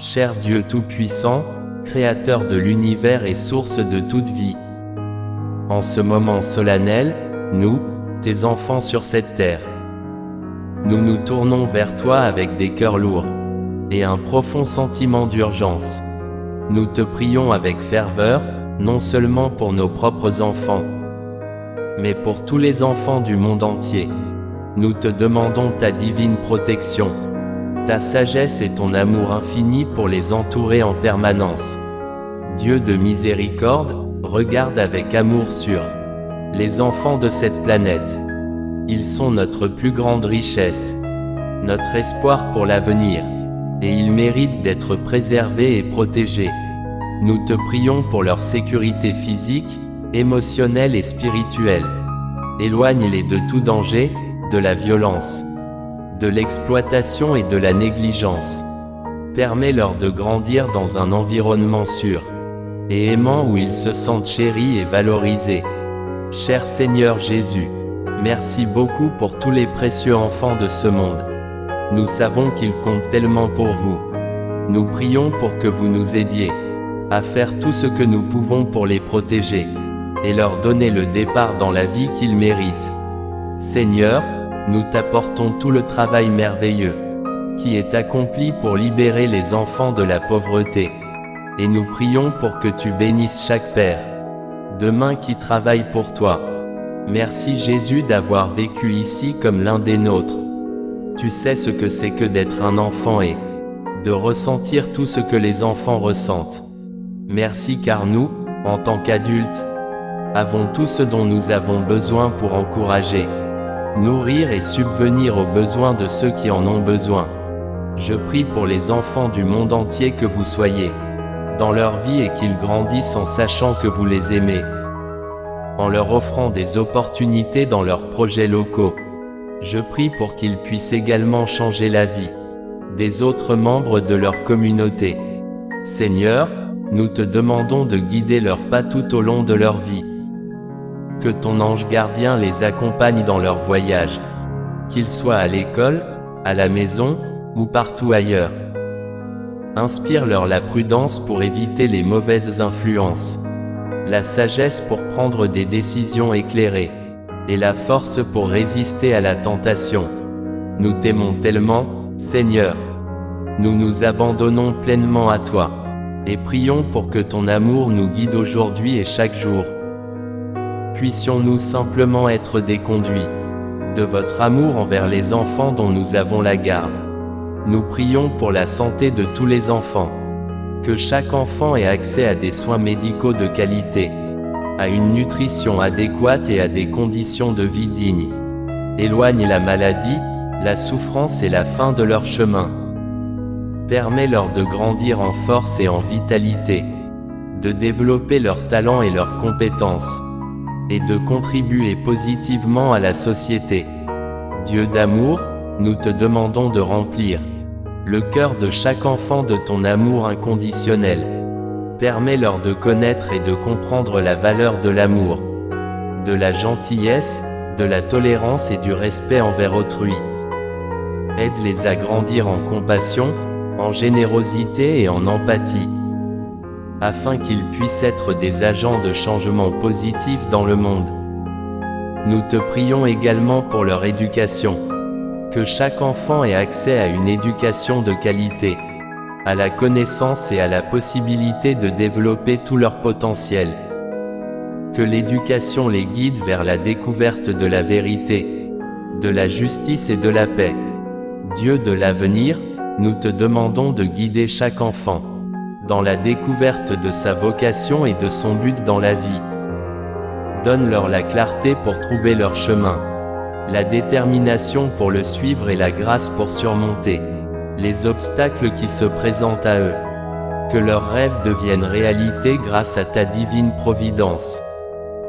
cher Dieu Tout-Puissant, Créateur de l'univers et source de toute vie. En ce moment solennel, nous, tes enfants sur cette terre, nous nous tournons vers toi avec des cœurs lourds et un profond sentiment d'urgence. Nous te prions avec ferveur, non seulement pour nos propres enfants, mais pour tous les enfants du monde entier. Nous te demandons ta divine protection, ta sagesse et ton amour infini pour les entourer en permanence. Dieu de miséricorde, regarde avec amour sur les enfants de cette planète. Ils sont notre plus grande richesse, notre espoir pour l'avenir, et ils méritent d'être préservés et protégés. Nous te prions pour leur sécurité physique, émotionnelle et spirituelle. Éloigne-les de tout danger, de la violence, de l'exploitation et de la négligence. Permets-leur de grandir dans un environnement sûr et aimant où ils se sentent chéris et valorisés. Cher Seigneur Jésus, merci beaucoup pour tous les précieux enfants de ce monde. Nous savons qu'ils comptent tellement pour vous. Nous prions pour que vous nous aidiez à faire tout ce que nous pouvons pour les protéger et leur donner le départ dans la vie qu'ils méritent. Seigneur, nous t'apportons tout le travail merveilleux qui est accompli pour libérer les enfants de la pauvreté. Et nous prions pour que tu bénisses chaque père de main qui travaille pour toi. Merci Jésus d'avoir vécu ici comme l'un des nôtres. Tu sais ce que c'est que d'être un enfant et de ressentir tout ce que les enfants ressentent. Merci car nous, en tant qu'adultes, avons tout ce dont nous avons besoin pour encourager, nourrir et subvenir aux besoins de ceux qui en ont besoin. Je prie pour les enfants du monde entier que vous soyez dans leur vie et qu'ils grandissent en sachant que vous les aimez, en leur offrant des opportunités dans leurs projets locaux. Je prie pour qu'ils puissent également changer la vie des autres membres de leur communauté. Seigneur, nous te demandons de guider leurs pas tout au long de leur vie. Que ton ange gardien les accompagne dans leur voyage, qu'ils soient à l'école, à la maison, ou partout ailleurs. Inspire-leur la prudence pour éviter les mauvaises influences, la sagesse pour prendre des décisions éclairées, et la force pour résister à la tentation. Nous t'aimons tellement, Seigneur. Nous nous abandonnons pleinement à toi, et prions pour que ton amour nous guide aujourd'hui et chaque jour. Puissions-nous simplement être des conduits de votre amour envers les enfants dont nous avons la garde. Nous prions pour la santé de tous les enfants, que chaque enfant ait accès à des soins médicaux de qualité, à une nutrition adéquate et à des conditions de vie dignes. Éloigne la maladie, la souffrance et la faim de leur chemin. Permets-leur de grandir en force et en vitalité, de développer leurs talents et leurs compétences, et de contribuer positivement à la société. Dieu d'amour, nous te demandons de remplir le cœur de chaque enfant de ton amour inconditionnel. Permets-leur de connaître et de comprendre la valeur de l'amour, de la gentillesse, de la tolérance et du respect envers autrui. Aide-les à grandir en compassion, en générosité et en empathie, afin qu'ils puissent être des agents de changement positif dans le monde. Nous te prions également pour leur éducation. Que chaque enfant ait accès à une éducation de qualité, à la connaissance et à la possibilité de développer tout leur potentiel. Que l'éducation les guide vers la découverte de la vérité, de la justice et de la paix. Dieu de l'avenir, nous te demandons de guider chaque enfant dans la découverte de sa vocation et de son but dans la vie. Donne-leur la clarté pour trouver leur chemin, la détermination pour le suivre et la grâce pour surmonter les obstacles qui se présentent à eux. Que leurs rêves deviennent réalité grâce à ta divine providence.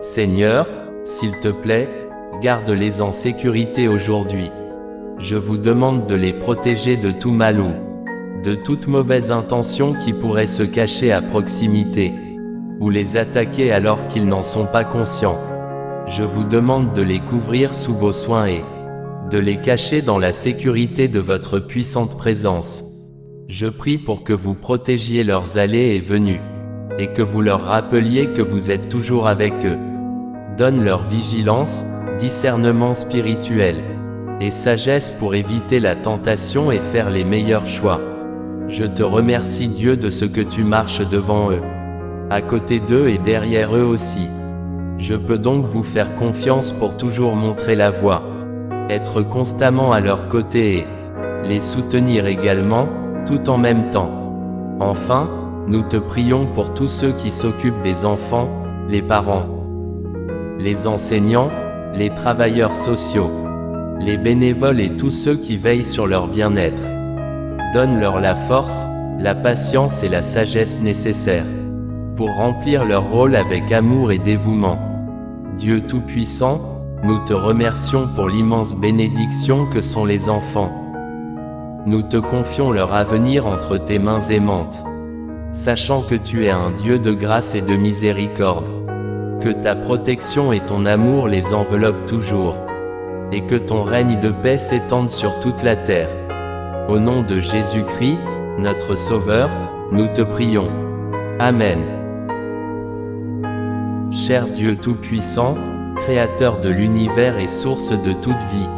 Seigneur, s'il te plaît, garde-les en sécurité aujourd'hui. Je vous demande de les protéger de tout mal ou de toute mauvaise intention qui pourrait se cacher à proximité, ou les attaquer alors qu'ils n'en sont pas conscients. Je vous demande de les couvrir sous vos soins et de les cacher dans la sécurité de votre puissante présence. Je prie pour que vous protégiez leurs allées et venues, et que vous leur rappeliez que vous êtes toujours avec eux. Donne leur vigilance, discernement spirituel, et sagesse pour éviter la tentation et faire les meilleurs choix. Je te remercie Dieu de ce que tu marches devant eux, à côté d'eux et derrière eux aussi. Je peux donc vous faire confiance pour toujours montrer la voie, être constamment à leur côté et les soutenir également, tout en même temps. Enfin, nous te prions pour tous ceux qui s'occupent des enfants, les parents, les enseignants, les travailleurs sociaux, les bénévoles et tous ceux qui veillent sur leur bien-être. Donne-leur la force, la patience et la sagesse nécessaires pour remplir leur rôle avec amour et dévouement. Dieu Tout-Puissant, nous te remercions pour l'immense bénédiction que sont les enfants. Nous te confions leur avenir entre tes mains aimantes, sachant que tu es un Dieu de grâce et de miséricorde, que ta protection et ton amour les enveloppent toujours, et que ton règne de paix s'étende sur toute la terre. Au nom de Jésus-Christ, notre Sauveur, nous te prions. Amen. Cher Dieu Tout-Puissant, Créateur de l'univers et source de toute vie,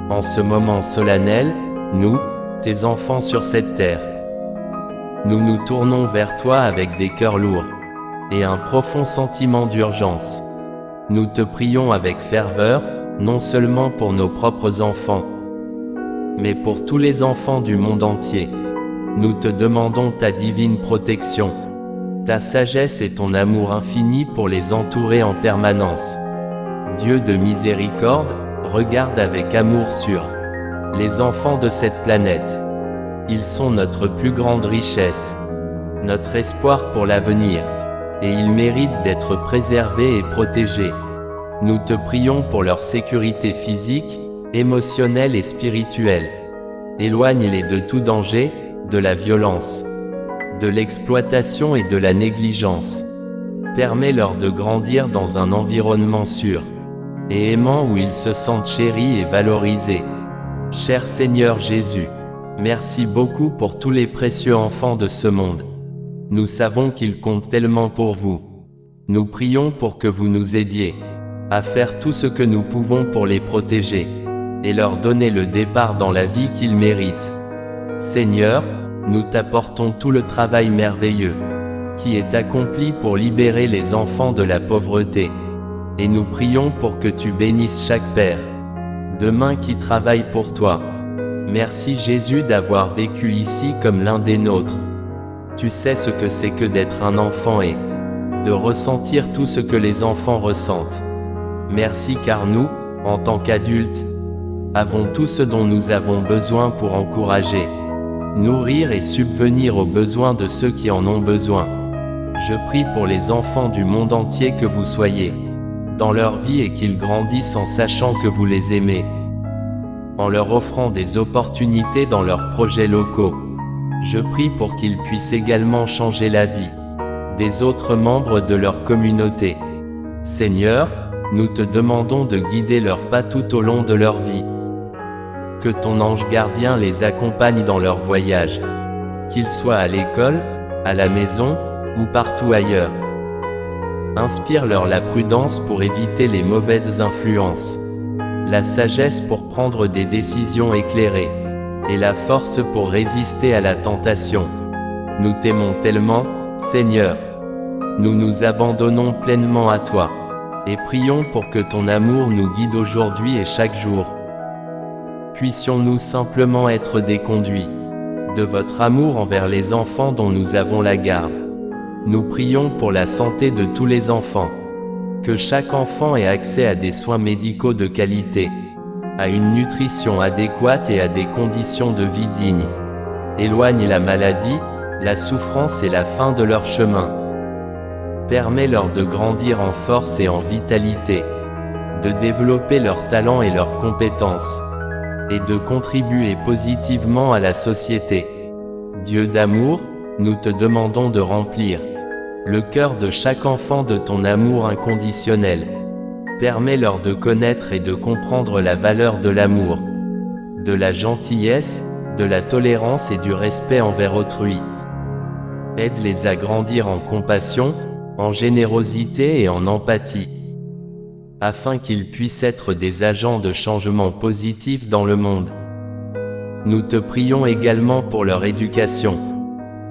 en ce moment solennel, nous, tes enfants sur cette terre, nous nous tournons vers toi avec des cœurs lourds et un profond sentiment d'urgence. Nous te prions avec ferveur, non seulement pour nos propres enfants, mais pour tous les enfants du monde entier. Nous te demandons ta divine protection, ta sagesse et ton amour infini pour les entourer en permanence. Dieu de miséricorde, regarde avec amour sur les enfants de cette planète. Ils sont notre plus grande richesse, notre espoir pour l'avenir, et ils méritent d'être préservés et protégés. Nous te prions pour leur sécurité physique, émotionnelle et spirituelle. Éloigne-les de tout danger, de la violence, de l'exploitation et de la négligence. Permets-leur de grandir dans un environnement sûr et aimant où ils se sentent chéris et valorisés. Cher Seigneur Jésus, merci beaucoup pour tous les précieux enfants de ce monde. Nous savons qu'ils comptent tellement pour vous. Nous prions pour que vous nous aidiez à faire tout ce que nous pouvons pour les protéger et leur donner le départ dans la vie qu'ils méritent. Seigneur, nous t'apportons tout le travail merveilleux qui est accompli pour libérer les enfants de la pauvreté. Et nous prions pour que tu bénisses chaque père de main qui travaille pour toi. Merci Jésus d'avoir vécu ici comme l'un des nôtres. Tu sais ce que c'est que d'être un enfant et de ressentir tout ce que les enfants ressentent. Merci car nous, en tant qu'adultes, avons tout ce dont nous avons besoin pour encourager, nourrir et subvenir aux besoins de ceux qui en ont besoin. Je prie pour les enfants du monde entier que vous soyez dans leur vie et qu'ils grandissent en sachant que vous les aimez, en leur offrant des opportunités dans leurs projets locaux. Je prie pour qu'ils puissent également changer la vie des autres membres de leur communauté. Seigneur, nous te demandons de guider leurs pas tout au long de leur vie. Que ton ange gardien les accompagne dans leur voyage, qu'ils soient à l'école, à la maison ou partout ailleurs. Inspire-leur la prudence pour éviter les mauvaises influences, la sagesse pour prendre des décisions éclairées, et la force pour résister à la tentation. Nous t'aimons tellement, Seigneur. Nous nous abandonnons pleinement à toi, et prions pour que ton amour nous guide aujourd'hui et chaque jour. Puissions-nous simplement être des conduits de votre amour envers les enfants dont nous avons la garde. Nous prions pour la santé de tous les enfants, que chaque enfant ait accès à des soins médicaux de qualité, à une nutrition adéquate et à des conditions de vie dignes. Éloigne la maladie, la souffrance et la faim de leur chemin. Permets-leur de grandir en force et en vitalité, de développer leurs talents et leurs compétences, et de contribuer positivement à la société. Dieu d'amour, nous te demandons de remplir le cœur de chaque enfant de ton amour inconditionnel. Permets-leur de connaître et de comprendre la valeur de l'amour, de la gentillesse, de la tolérance et du respect envers autrui. Aide-les à grandir en compassion, en générosité et en empathie, afin qu'ils puissent être des agents de changement positif dans le monde. Nous te prions également pour leur éducation.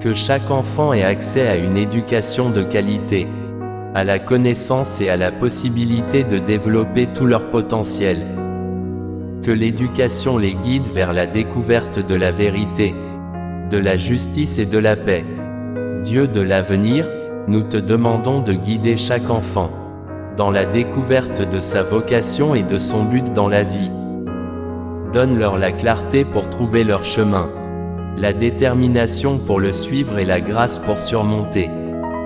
Que chaque enfant ait accès à une éducation de qualité, à la connaissance et à la possibilité de développer tout leur potentiel. Que l'éducation les guide vers la découverte de la vérité, de la justice et de la paix. Dieu de l'avenir, nous te demandons de guider chaque enfant dans la découverte de sa vocation et de son but dans la vie. Donne-leur la clarté pour trouver leur chemin, la détermination pour le suivre et la grâce pour surmonter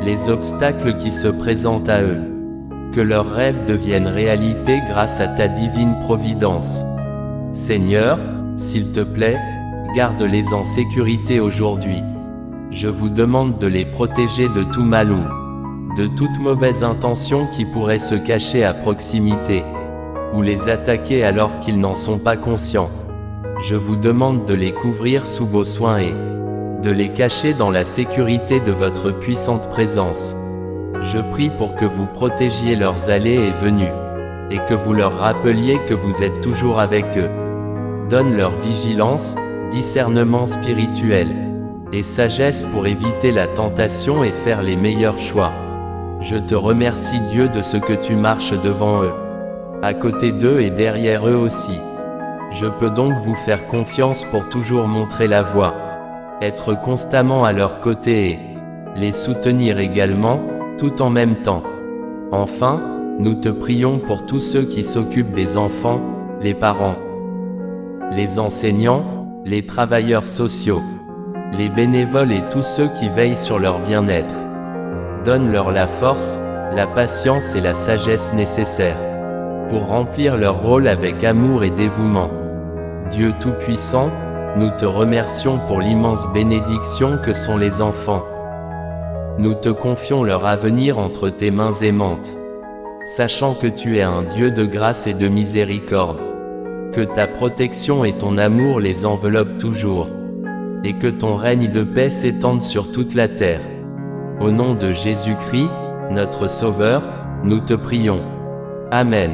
les obstacles qui se présentent à eux. Que leurs rêves deviennent réalité grâce à ta divine providence. Seigneur, s'il te plaît, garde-les en sécurité aujourd'hui. Je vous demande de les protéger de tout mal ou de toute mauvaise intention qui pourrait se cacher à proximité, ou les attaquer alors qu'ils n'en sont pas conscients. Je vous demande de les couvrir sous vos soins et de les cacher dans la sécurité de votre puissante présence. Je prie pour que vous protégiez leurs allées et venues, et que vous leur rappeliez que vous êtes toujours avec eux. Donne leur vigilance, discernement spirituel, et sagesse pour éviter la tentation et faire les meilleurs choix. Je te remercie Dieu de ce que tu marches devant eux, à côté d'eux et derrière eux aussi. Je peux donc vous faire confiance pour toujours montrer la voie, être constamment à leur côté et les soutenir également, tout en même temps. Enfin, nous te prions pour tous ceux qui s'occupent des enfants, les parents, les enseignants, les travailleurs sociaux, les bénévoles et tous ceux qui veillent sur leur bien-être. Donne-leur la force, la patience et la sagesse nécessaires pour remplir leur rôle avec amour et dévouement. Dieu Tout-Puissant, nous te remercions pour l'immense bénédiction que sont les enfants. Nous te confions leur avenir entre tes mains aimantes, sachant que tu es un Dieu de grâce et de miséricorde, que ta protection et ton amour les enveloppent toujours, et que ton règne de paix s'étende sur toute la terre. Au nom de Jésus-Christ, notre Sauveur, nous te prions. Amen.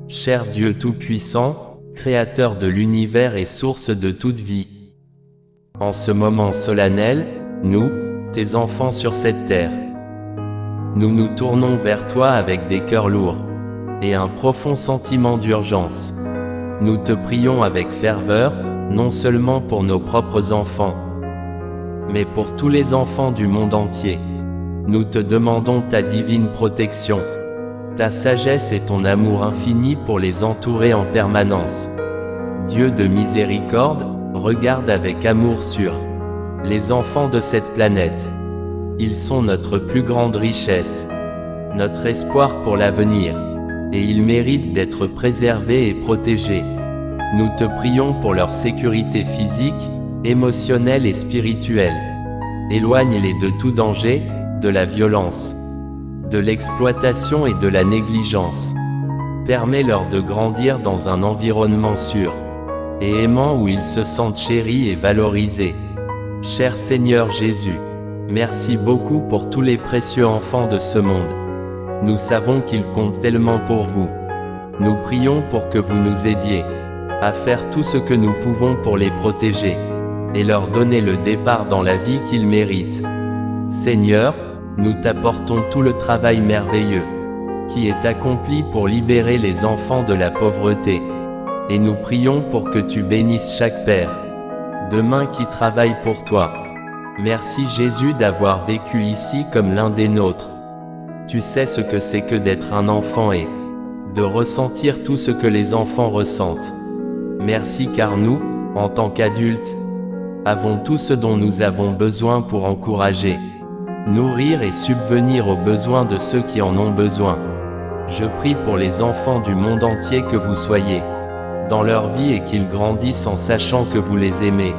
Cher Dieu Tout-Puissant, Créateur de l'univers et source de toute vie, en ce moment solennel, nous, tes enfants sur cette terre, nous nous tournons vers toi avec des cœurs lourds et un profond sentiment d'urgence. Nous te prions avec ferveur, non seulement pour nos propres enfants, mais pour tous les enfants du monde entier. Nous te demandons ta divine protection, ta sagesse et ton amour infini pour les entourer en permanence. Dieu de miséricorde, regarde avec amour sur les enfants de cette planète. Ils sont notre plus grande richesse, notre espoir pour l'avenir, et ils méritent d'être préservés et protégés. Nous te prions pour leur sécurité physique, émotionnelle et spirituelle. Éloigne-les de tout danger, de la violence, de l'exploitation et de la négligence. Permets-leur de grandir dans un environnement sûr et aimant où ils se sentent chéris et valorisés. Cher Seigneur Jésus, merci beaucoup pour tous les précieux enfants de ce monde. Nous savons qu'ils comptent tellement pour vous. Nous prions pour que vous nous aidiez à faire tout ce que nous pouvons pour les protéger et leur donner le départ dans la vie qu'ils méritent. Seigneur, nous t'apportons tout le travail merveilleux qui est accompli pour libérer les enfants de la pauvreté. Et nous prions pour que tu bénisses chaque père de main qui travaille pour toi. Merci Jésus d'avoir vécu ici comme l'un des nôtres. Tu sais ce que c'est que d'être un enfant et de ressentir tout ce que les enfants ressentent. Merci car nous, en tant qu'adultes, avons tout ce dont nous avons besoin pour encourager, nourrir et subvenir aux besoins de ceux qui en ont besoin. Je prie pour les enfants du monde entier que vous soyez dans leur vie et qu'ils grandissent en sachant que vous les aimez,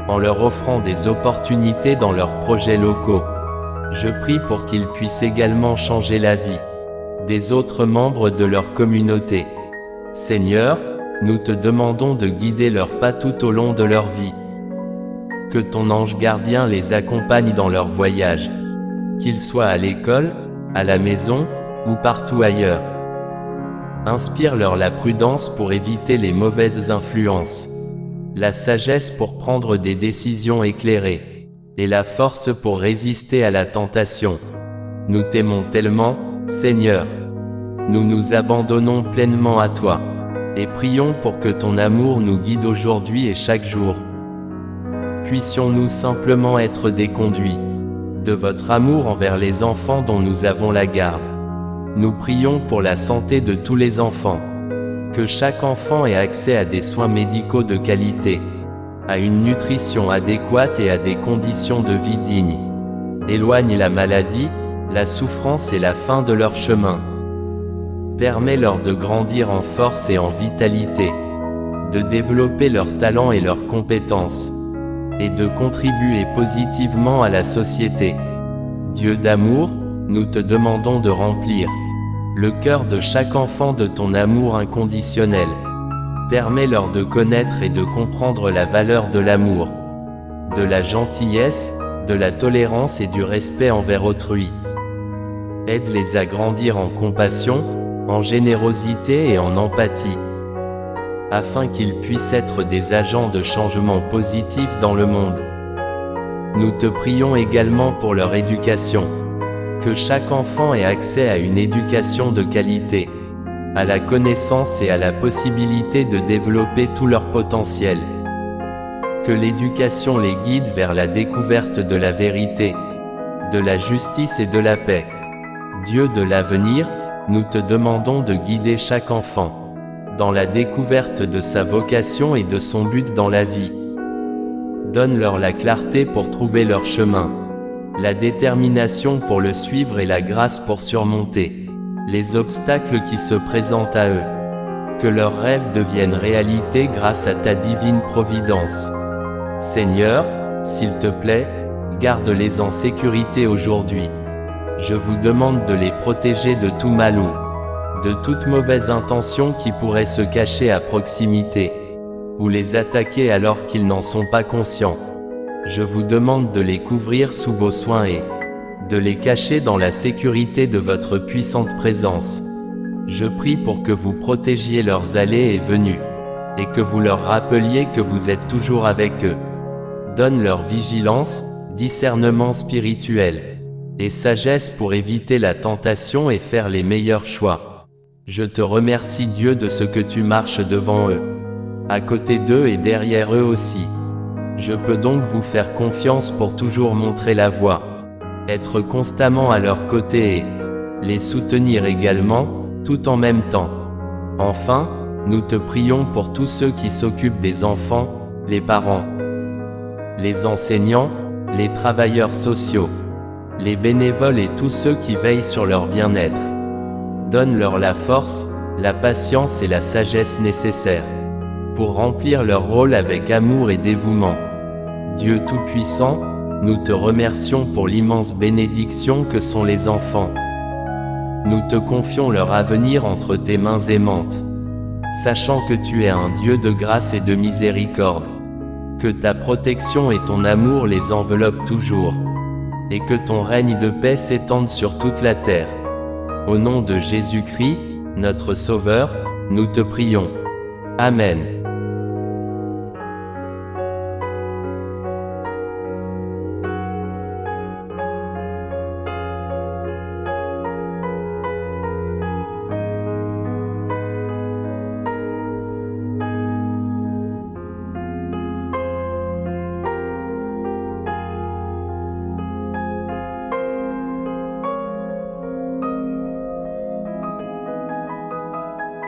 en leur offrant des opportunités dans leurs projets locaux. Je prie pour qu'ils puissent également changer la vie des autres membres de leur communauté. Seigneur, nous te demandons de guider leurs pas tout au long de leur vie. Que ton ange gardien les accompagne dans leur voyage, qu'ils soient à l'école, à la maison, ou partout ailleurs. Inspire-leur la prudence pour éviter les mauvaises influences, la sagesse pour prendre des décisions éclairées, et la force pour résister à la tentation. Nous t'aimons tellement, Seigneur. Nous nous abandonnons pleinement à toi, et prions pour que ton amour nous guide aujourd'hui et chaque jour. Puissions-nous simplement être des conduits de votre amour envers les enfants dont nous avons la garde. Nous prions pour la santé de tous les enfants, que chaque enfant ait accès à des soins médicaux de qualité, à une nutrition adéquate et à des conditions de vie dignes. Éloigne la maladie, la souffrance et la faim de leur chemin. Permets-leur de grandir en force et en vitalité, de développer leurs talents et leurs compétences, et de contribuer positivement à la société. Dieu d'amour, nous te demandons de remplir le cœur de chaque enfant de ton amour inconditionnel. Permets-leur de connaître et de comprendre la valeur de l'amour, de la gentillesse, de la tolérance et du respect envers autrui. Aide-les à grandir en compassion, en générosité et en empathie, afin qu'ils puissent être des agents de changement positif dans le monde. Nous te prions également pour leur éducation, que chaque enfant ait accès à une éducation de qualité, à la connaissance et à la possibilité de développer tout leur potentiel. Que l'éducation les guide vers la découverte de la vérité, de la justice et de la paix. Dieu de l'avenir, nous te demandons de guider chaque enfant dans la découverte de sa vocation et de son but dans la vie. Donne-leur la clarté pour trouver leur chemin, la détermination pour le suivre et la grâce pour surmonter les obstacles qui se présentent à eux. Que leurs rêves deviennent réalité grâce à ta divine providence. Seigneur, s'il te plaît, garde-les en sécurité aujourd'hui. Je vous demande de les protéger de tout mal ou de toute mauvaise intention qui pourrait se cacher à proximité, ou les attaquer alors qu'ils n'en sont pas conscients. Je vous demande de les couvrir sous vos soins et de les cacher dans la sécurité de votre puissante présence. Je prie pour que vous protégiez leurs allées et venues, et que vous leur rappeliez que vous êtes toujours avec eux. Donne leur vigilance, discernement spirituel, et sagesse pour éviter la tentation et faire les meilleurs choix. Je te remercie Dieu de ce que tu marches devant eux, à côté d'eux et derrière eux aussi. Je peux donc vous faire confiance pour toujours montrer la voie, être constamment à leur côté et les soutenir également, tout en même temps. Enfin, nous te prions pour tous ceux qui s'occupent des enfants, les parents, les enseignants, les travailleurs sociaux, les bénévoles et tous ceux qui veillent sur leur bien-être. Donne-leur la force, la patience et la sagesse nécessaires pour remplir leur rôle avec amour et dévouement. Dieu Tout-Puissant, nous te remercions pour l'immense bénédiction que sont les enfants. Nous te confions leur avenir entre tes mains aimantes, sachant que tu es un Dieu de grâce et de miséricorde, que ta protection et ton amour les enveloppent toujours, et que ton règne de paix s'étende sur toute la terre. Au nom de Jésus-Christ, notre Sauveur, nous te prions. Amen.